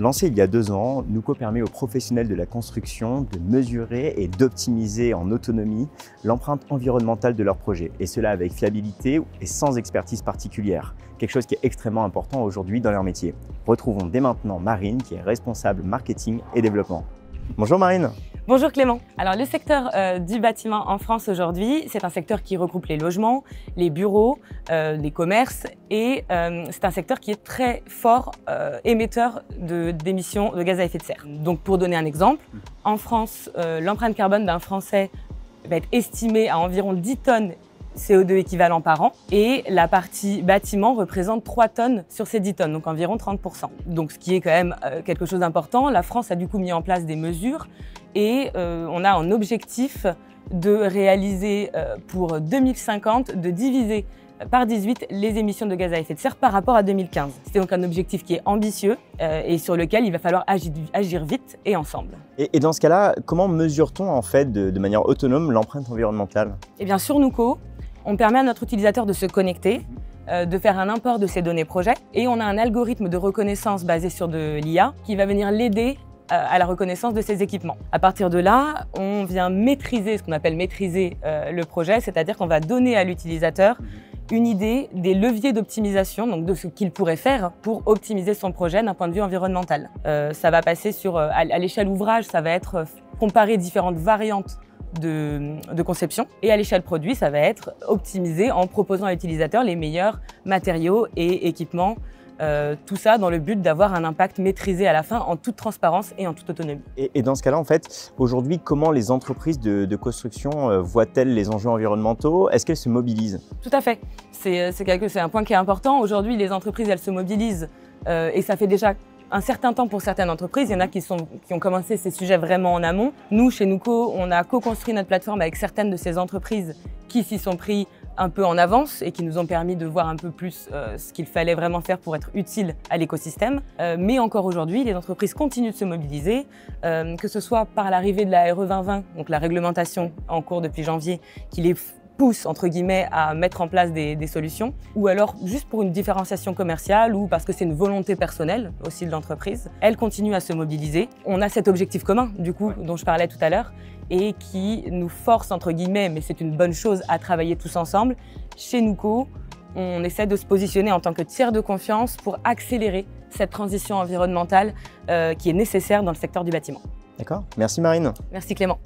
Lancé il y a 2 ans, Nuco permet aux professionnels de la construction de mesurer et d'optimiser en autonomie l'empreinte environnementale de leur projet, et cela avec fiabilité et sans expertise particulière, quelque chose qui est extrêmement important aujourd'hui dans leur métier. Retrouvons dès maintenant Marine, qui est responsable marketing et développement. Bonjour Marine. Bonjour Clément. Alors le secteur du bâtiment en France aujourd'hui, c'est un secteur qui regroupe les logements, les bureaux, les commerces et c'est un secteur qui est très fort émetteur d'émissions de gaz à effet de serre. Donc pour donner un exemple, en France, l'empreinte carbone d'un Français va être estimée à environ 10 tonnes CO2 équivalent par an et la partie bâtiment représente 3 tonnes sur ces 10 tonnes, donc environ 30%. Donc ce qui est quand même quelque chose d'important. La France a du coup mis en place des mesures et on a un objectif de réaliser pour 2050, de diviser par 18 les émissions de gaz à effet de serre par rapport à 2015. C'est donc un objectif qui est ambitieux et sur lequel il va falloir agir vite et ensemble. Et dans ce cas-là, comment mesure-t-on en fait de manière autonome l'empreinte environnementale? Eh bien sur Nuco, on permet à notre utilisateur de se connecter, de faire un import de ses données projet et on a un algorithme de reconnaissance basé sur de l'IA qui va venir l'aider à la reconnaissance de ses équipements. À partir de là, on vient maîtriser ce qu'on appelle maîtriser le projet, c'est-à-dire qu'on va donner à l'utilisateur une idée des leviers d'optimisation, donc de ce qu'il pourrait faire pour optimiser son projet d'un point de vue environnemental. Ça va passer à l'échelle ouvrage, ça va être comparer différentes variantes de conception et à l'échelle produit, ça va être optimisé en proposant à l'utilisateur les meilleurs matériaux et équipements. Tout ça dans le but d'avoir un impact maîtrisé à la fin en toute transparence et en toute autonomie. Et dans ce cas-là, en fait, aujourd'hui, comment les entreprises de construction voient-elles les enjeux environnementaux? Est-ce qu'elles se mobilisent? Tout à fait. C'est un point qui est important. Aujourd'hui, les entreprises, elles se mobilisent et ça fait déjà un certain temps pour certaines entreprises. Il y en a qui ont commencé ces sujets vraiment en amont. Nous, chez Nuco, on a co-construit notre plateforme avec certaines de ces entreprises qui s'y sont pris un peu en avance et qui nous ont permis de voir un peu plus ce qu'il fallait vraiment faire pour être utile à l'écosystème. Mais encore aujourd'hui, les entreprises continuent de se mobiliser, que ce soit par l'arrivée de la RE 2020, donc la réglementation en cours depuis janvier, qui les pousse entre guillemets à mettre en place des solutions, ou alors juste pour une différenciation commerciale ou parce que c'est une volonté personnelle aussi de l'entreprise. Elles continuent à se mobiliser. On a cet objectif commun, du coup, dont je parlais tout à l'heure, et qui nous force, entre guillemets, mais c'est une bonne chose, à travailler tous ensemble. Chez Nuco, on essaie de se positionner en tant que tiers de confiance pour accélérer cette transition environnementale qui est nécessaire dans le secteur du bâtiment. D'accord. Merci Marine. Merci Clément.